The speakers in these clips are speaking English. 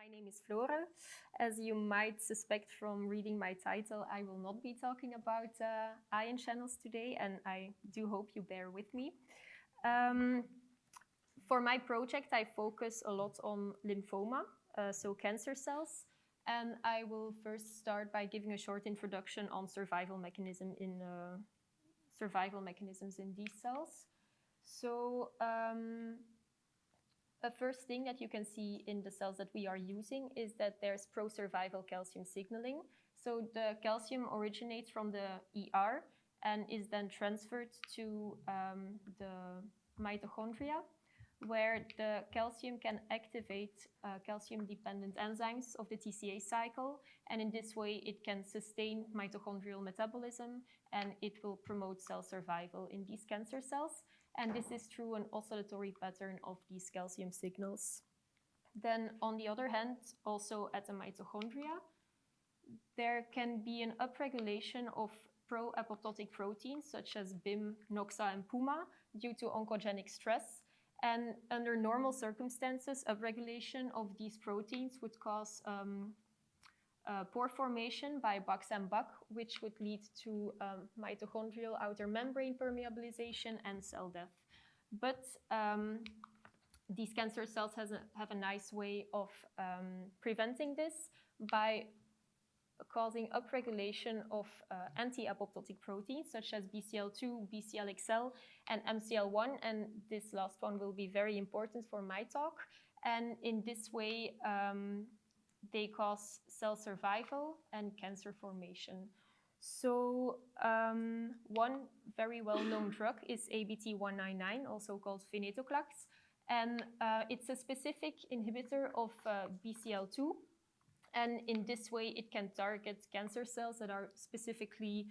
My name is Flore. As you might suspect from reading my title, I will not be talking about ion channels today, and I do hope you bear with me. For my project, I focus a lot on lymphoma, so cancer cells, and I will first start by giving a short introduction on survival mechanisms in these cells. So, the first thing that you can see in the cells that we are using is that there's pro-survival calcium signaling. So the calcium originates from the ER and is then transferred to the mitochondria, where the calcium can activate calcium-dependent enzymes of the TCA cycle. And in this way, it can sustain mitochondrial metabolism, and it will promote cell survival in these cancer cells. And this is through an oscillatory pattern of these calcium signals. Then, on the other hand, also at the mitochondria, there can be an upregulation of pro-apoptotic proteins, such as BIM, NOXA, and PUMA, due to oncogenic stress. And under normal circumstances, upregulation of these proteins would cause pore formation by Bux and Buck, which would lead to mitochondrial outer membrane permeabilization and cell death. But these cancer cells have a nice way of preventing this by causing upregulation of anti-apoptotic proteins such as BCL2, BCL-XL, and MCL1, and this last one will be very important for my talk. And in this way, they cause cell survival and cancer formation. So one very well-known drug is ABT-199, also called venetoclax, and it's a specific inhibitor of BCL2. And in this way, it can target cancer cells that are specifically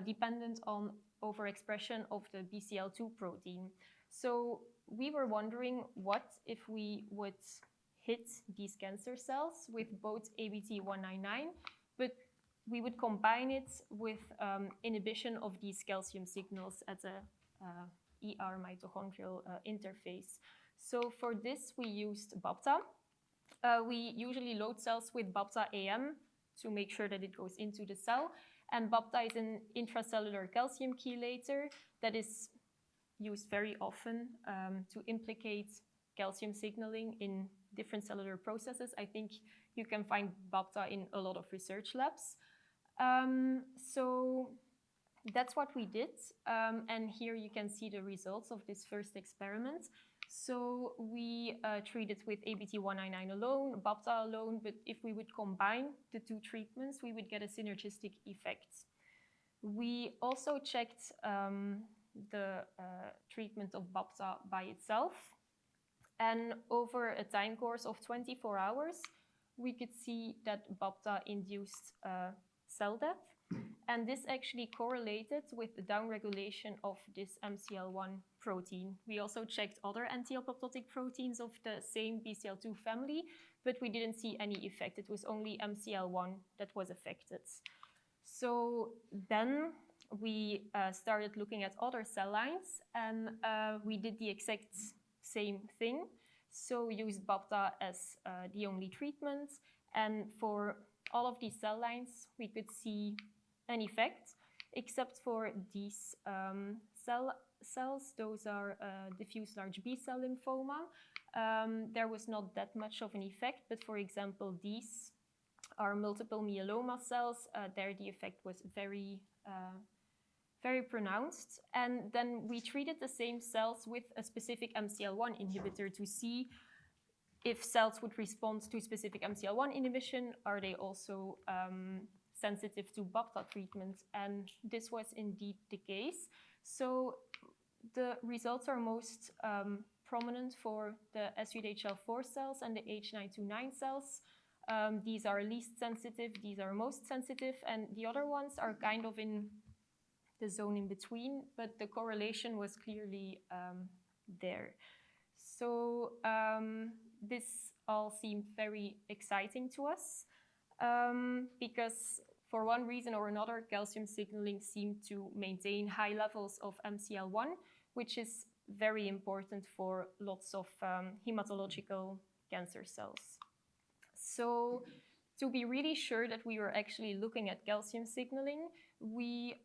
dependent on overexpression of the BCL2 protein. So we were wondering, what if we would hit these cancer cells with both ABT-199, but we would combine it with inhibition of these calcium signals at the ER mitochondrial interface. So for this, we used BAPTA. We usually load cells with BAPTA AM to make sure that it goes into the cell. And BAPTA is an intracellular calcium chelator that is used very often to implicate calcium signaling in different cellular processes. I think you can find BAPTA in a lot of research labs. So that's what we did. And here you can see the results of this first experiment. So we treated with ABT-199 alone, BAPTA alone, but if we would combine the two treatments, we would get a synergistic effect. We also checked the treatment of BAPTA by itself. And over a time course of 24 hours, we could see that BAPTA induced cell death. And this actually correlated with the downregulation of this MCL1 protein. We also checked other anti-apoptotic proteins of the same BCL2 family, but we didn't see any effect. It was only MCL1 that was affected. So then we started looking at other cell lines, and we did the exact same thing. So we used BAPTA as the only treatment, and for all of these cell lines, we could see an effect, except for these cells. Those are diffuse large B-cell lymphoma. There was not that much of an effect, but for example, these are multiple myeloma cells. There the effect was very pronounced. And then we treated the same cells with a specific MCL1 inhibitor to see if cells would respond to specific MCL1 inhibition. Are they also sensitive to BAPTA treatment? And this was indeed the case. So the results are most prominent for the SUDHL4 cells and the H929 cells. These are least sensitive, these are most sensitive, and the other ones are kind of in the zone in between, but the correlation was clearly there. So this all seemed very exciting to us because for one reason or another, calcium signaling seemed to maintain high levels of MCL1, which is very important for lots of hematological cancer cells. So to be really sure that we were actually looking at calcium signaling, we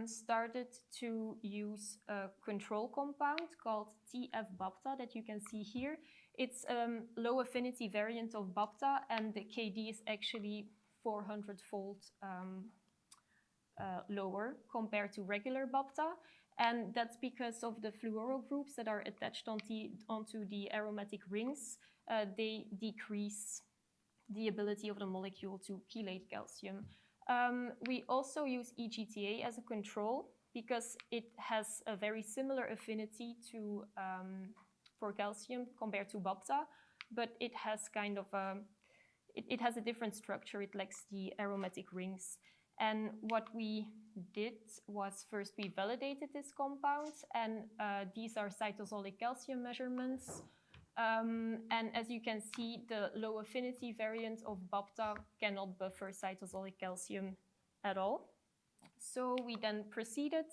started to use a control compound called TF-BAPTA that you can see here. It's a low affinity variant of BAPTA, and the KD is actually 400-fold lower compared to regular BAPTA. And that's because of the fluoro groups that are attached onto the aromatic rings. They decrease the ability of the molecule to chelate calcium. We also use EGTA as a control because it has a very similar affinity to for calcium compared to BAPTA, but it has kind of it has a different structure. It lacks the aromatic rings. And what we did was first we validated this compound, and these are cytosolic calcium measurements. And as you can see, the low affinity variant of BAPTA cannot buffer cytosolic calcium at all. So we then proceeded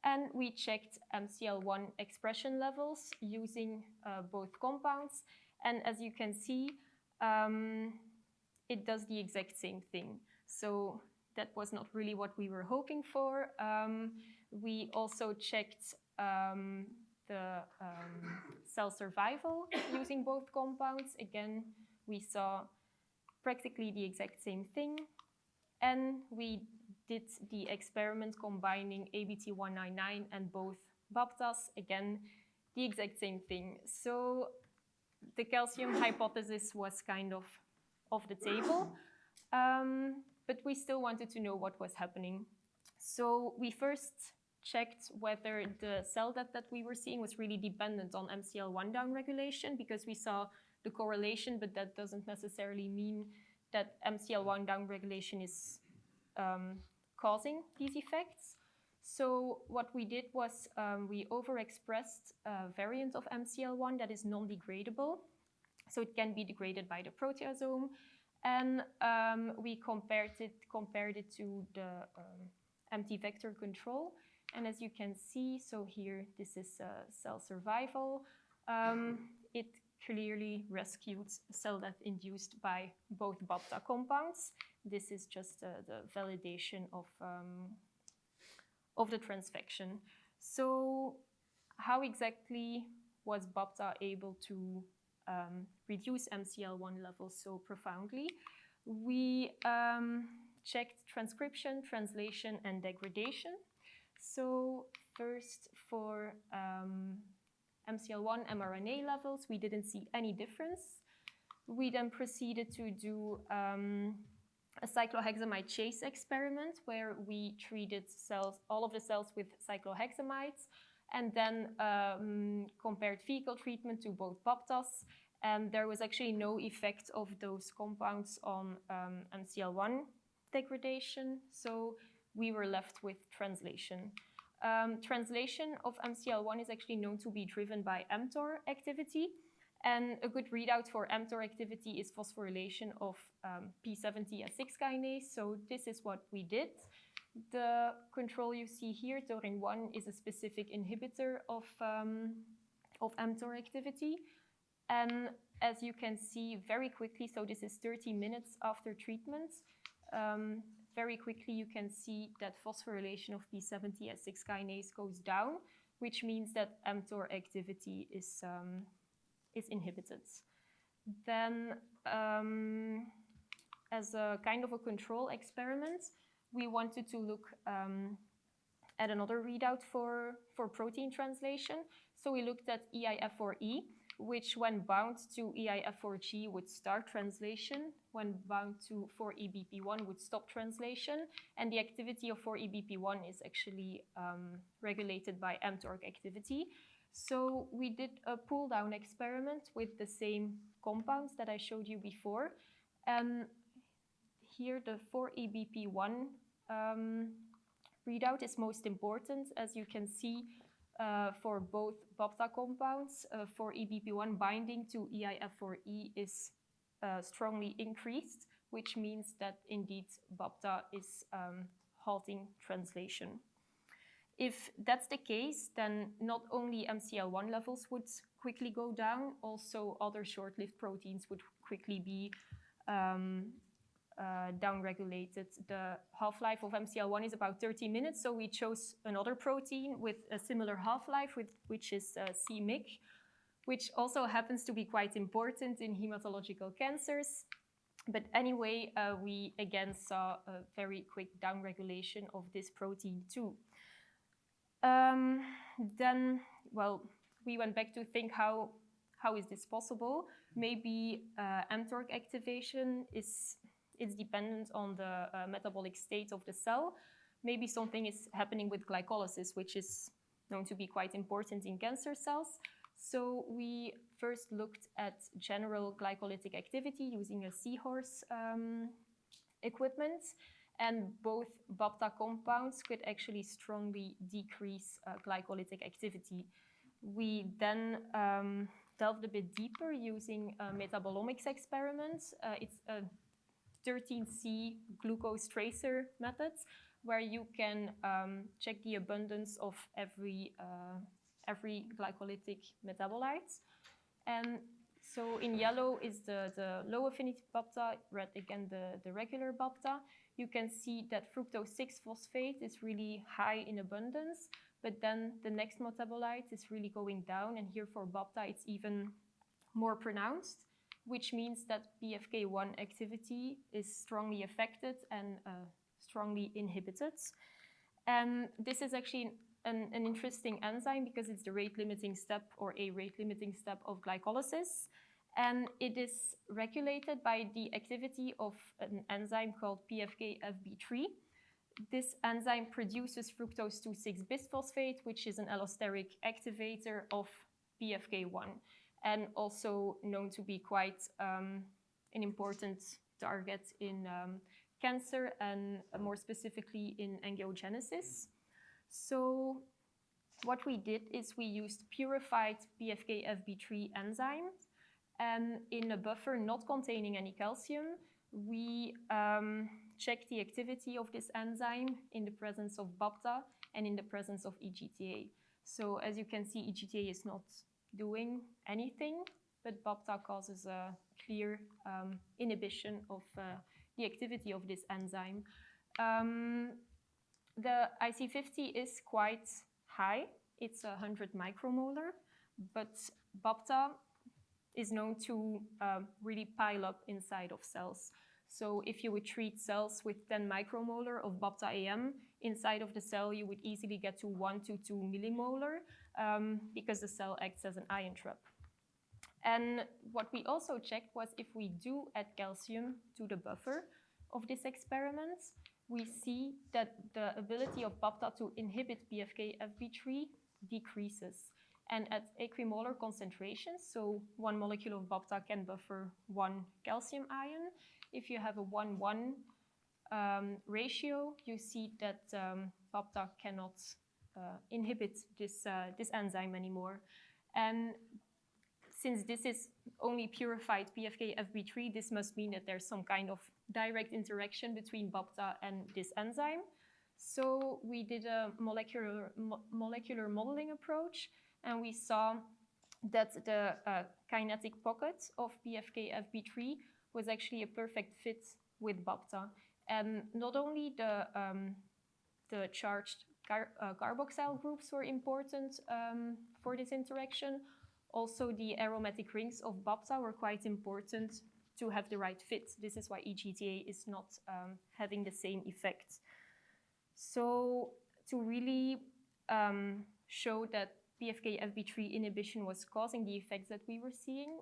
and we checked MCL1 expression levels using both compounds. And as you can see, it does the exact same thing. So that was not really what we were hoping for. We also checked the cell survival using both compounds. Again, we saw practically the exact same thing. And we did the experiment combining ABT199 and both BAPTAs. Again, the exact same thing. So the calcium hypothesis was kind of off the table. But we still wanted to know what was happening. So we first checked whether the cell death that we were seeing was really dependent on MCL1 downregulation, because we saw the correlation, but that doesn't necessarily mean that MCL1 downregulation is causing these effects. So what we did was we overexpressed a variant of MCL1 that is non-degradable. So it can be degraded by the proteasome. And we compared it to the empty vector control. And as you can see, so here, this is cell survival. It clearly rescued cell death induced by both BAPTA compounds. This is just the validation of the transfection. So how exactly was BAPTA able to reduce MCL1 levels so profoundly? We checked transcription, translation, and degradation. So first, for MCL1 mRNA levels, we didn't see any difference. We then proceeded to do a cyclohexamide chase experiment where we treated cells, all of the cells with cyclohexamides, and then compared fecal treatment to both BAPTAs. And there was actually no effect of those compounds on MCL1 degradation. So we were left with translation. Translation of MCL1 is actually known to be driven by mTOR activity. And a good readout for mTOR activity is phosphorylation of P70S6 kinase. So this is what we did. The control you see here, taurin-1, is a specific inhibitor of mTOR activity. And as you can see very quickly, so this is 30 minutes after treatment, very quickly you can see that phosphorylation of P70S6 kinase goes down, which means that mTOR activity is inhibited. Then, as a kind of a control experiment, we wanted to look at another readout for protein translation. So we looked at EIF4E, which when bound to EIF4G would start translation, when bound to 4EBP1 would stop translation, and the activity of 4EBP1 is actually regulated by mTOR activity. So we did a pull-down experiment with the same compounds that I showed you before. And here the 4EBP1 readout is most important. As you can see, for both BAPTA compounds, 4EBP1 binding to EIF4E is strongly increased, which means that indeed BAPTA is halting translation. If that's the case, then not only MCL1 levels would quickly go down, also other short-lived proteins would quickly be downregulated. The half-life of MCL1 is about 30 minutes, so we chose another protein with a similar half-life, which is c-MYC, which also happens to be quite important in hematological cancers. But anyway, we again saw a very quick downregulation of this protein too. Then, well, we went back to think how is this possible? Maybe mTOR activation is dependent on the metabolic state of the cell. Maybe something is happening with glycolysis, which is known to be quite important in cancer cells. So we first looked at general glycolytic activity using a seahorse equipment, and both BAPTA compounds could actually strongly decrease glycolytic activity. We then delved a bit deeper using a metabolomics experiment. It's a 13C glucose tracer method, where you can check the abundance of every glycolytic metabolite. And so in yellow is the low affinity BAPTA, red again the regular BAPTA. You can see that fructose 6-phosphate is really high in abundance, but then the next metabolite is really going down, and here for BAPTA it's even more pronounced, which means that PFK1 activity is strongly affected and strongly inhibited. And this is actually an interesting enzyme because it's the rate-limiting step or a rate-limiting step of glycolysis. And it is regulated by the activity of an enzyme called PFK-FB3. This enzyme produces fructose 2,6-bisphosphate, which is an allosteric activator of PFK1, and also known to be quite an important target in cancer and more specifically in angiogenesis. So what we did is we used purified PFK-FB3 enzymes, and in a buffer not containing any calcium, we checked the activity of this enzyme in the presence of BAPTA and in the presence of EGTA. So as you can see, EGTA is not doing anything, but BAPTA causes a clear inhibition of the activity of this enzyme. The IC50 is quite high. It's 100 micromolar, but BAPTA is known to really pile up inside of cells. So if you would treat cells with 10 micromolar of BAPTA AM inside of the cell, you would easily get to 1 to 2 millimolar because the cell acts as an ion trap. And what we also checked was if we do add calcium to the buffer of this experiment, we see that the ability of BAPTA to inhibit PFK-FB3 decreases. And at equimolar concentrations, so 1 molecule of BAPTA can buffer 1 calcium ion. If you have a 1:1 ratio, you see that BAPTA cannot inhibit this enzyme anymore. And since this is only purified PFK-FB3, this must mean that there's some kind of direct interaction between BAPTA and this enzyme. So we did a molecular modeling approach, and we saw that the kinetic pocket of PFK-FB3 was actually a perfect fit with BAPTA. And not only the charged carboxyl groups were important for this interaction, also the aromatic rings of BAPTA were quite important to have the right fit. This is why EGTA is not having the same effect. So to really show that PFK-FB3 inhibition was causing the effects that we were seeing,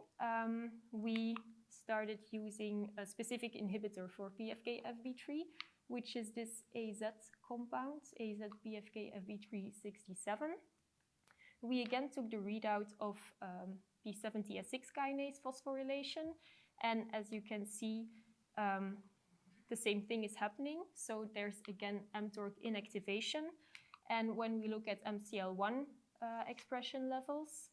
we started using a specific inhibitor for PFK-FB3, which is this AZ compound, AZ-PFK-FB367. We again took the readout of P70S6 kinase phosphorylation, and as you can see, the same thing is happening. So there's again mTOR inactivation, and when we look at MCL1 expression levels,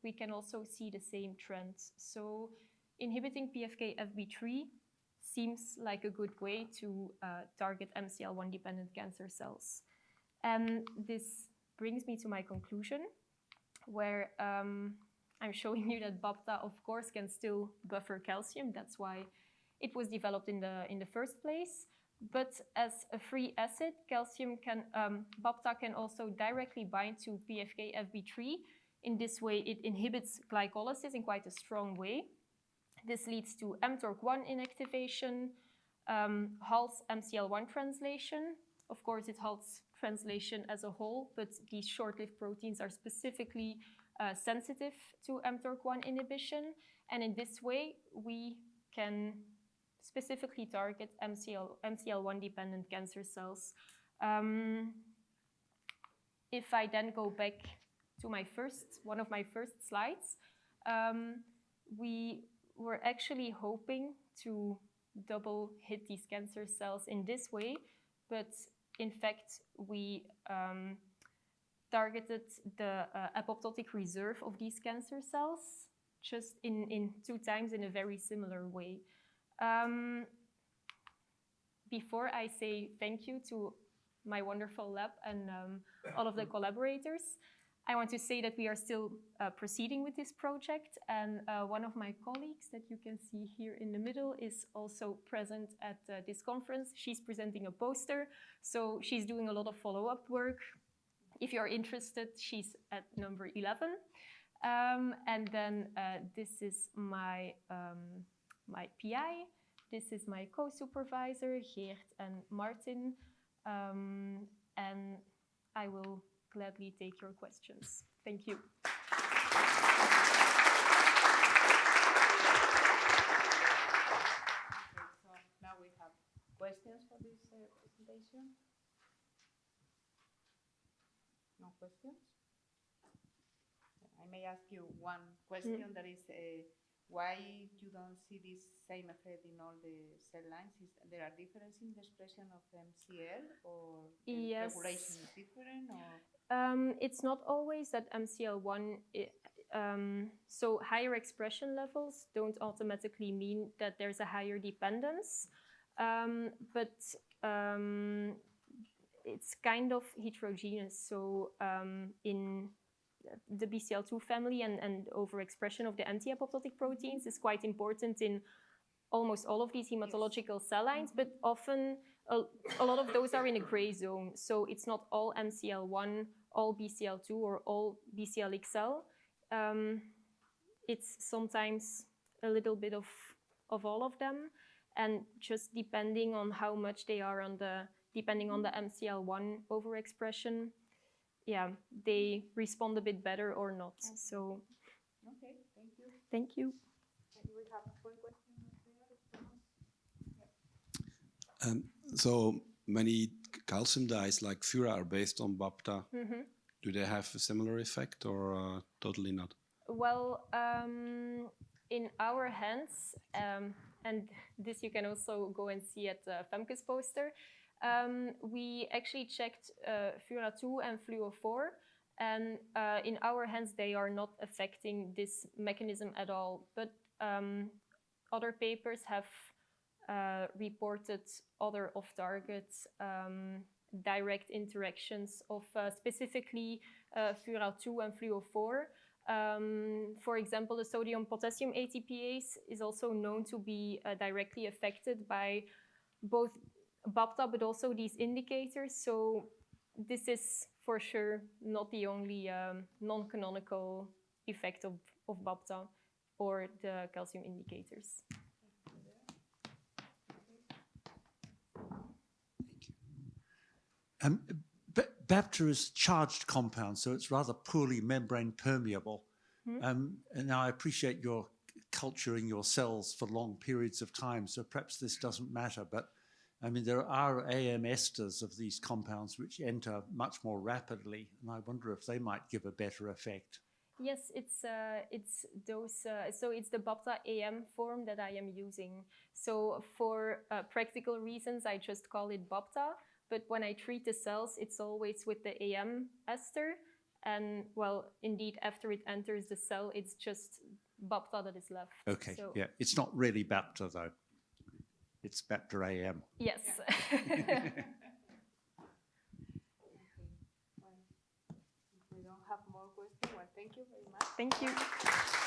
we can also see the same trends. So inhibiting PFK-FB3 seems like a good way to target MCL1 dependent cancer cells. And this brings me to my conclusion, where I'm showing you that BAPTA, of course, can still buffer calcium. That's why it was developed in the first place. But as a free acid, BAPTA can also directly bind to PFK-FB3. In this way, it inhibits glycolysis in quite a strong way. This leads to mTORC1 inactivation, halts MCL1 translation. Of course, it halts translation as a whole, but these short-lived proteins are specifically sensitive to mTORC1 inhibition. And in this way, we can specifically target MCL1-dependent cancer cells. If I then go back to one of my first slides, we were actually hoping to double hit these cancer cells in this way, but in fact, we targeted the apoptotic reserve of these cancer cells just in 2 times in a very similar way. Before I say thank you to my wonderful lab and all of the collaborators, I want to say that we are still proceeding with this project, and one of my colleagues that you can see here in the middle is also present at this conference. She's presenting a poster, so she's doing a lot of follow-up work. If you're interested, she's at number 11. And then this is my PI. This is my co-supervisor, Geert and Martin. And I will gladly take your questions. Thank you. So now we have questions for this presentation. No questions? I may ask you one question that is why you don't see this same effect in all the cell lines? Is there are differences in the expression of MCL, or the regulation is different? Or? It's not always that MCL1, so higher expression levels don't automatically mean that there's a higher dependence, but it's kind of heterogeneous. So in the BCL2 family and overexpression of the anti-apoptotic proteins is quite important in almost all of these hematological cell lines, but often a lot of those are in a gray zone. So it's not all MCL1, all BCL2, or all BCLXL. It's sometimes a little bit of all of them, and just depending on how much they are depending on the MCL1 overexpression, yeah, they respond a bit better or not. Okay. So, okay, thank you. Thank you. And we have one question. So many calcium dyes like Fura are based on BAPTA. Mm-hmm. Do they have a similar effect or totally not? Well, in our hands, and this you can also go and see at Femke's poster, we actually checked Fura2 and Fluo4, and in our hands they are not affecting this mechanism at all. But other papers have reported other off-target direct interactions of specifically Fura2 and Fluo4. For example, the sodium-potassium ATPase is also known to be directly affected by both BAPTA, but also these indicators. So this is for sure not the only non-canonical effect of BAPTA or the calcium indicators. BAPTA is charged compound, so it's rather poorly membrane permeable. And now I appreciate your culturing your cells for long periods of time, so perhaps this doesn't matter, but I mean, there are AM esters of these compounds which enter much more rapidly, and I wonder if they might give a better effect. Yes, it's those. So it's the BAPTA AM form that I am using. So for practical reasons, I just call it BAPTA. But when I treat the cells, it's always with the AM ester. And well, indeed, after it enters the cell, it's just BAPTA that is left. Okay, so. Yeah. It's not really BAPTA, though. It's BAPTA AM. Yes. Okay. Well, if we don't have more questions, well, Thank you very much. Thank you.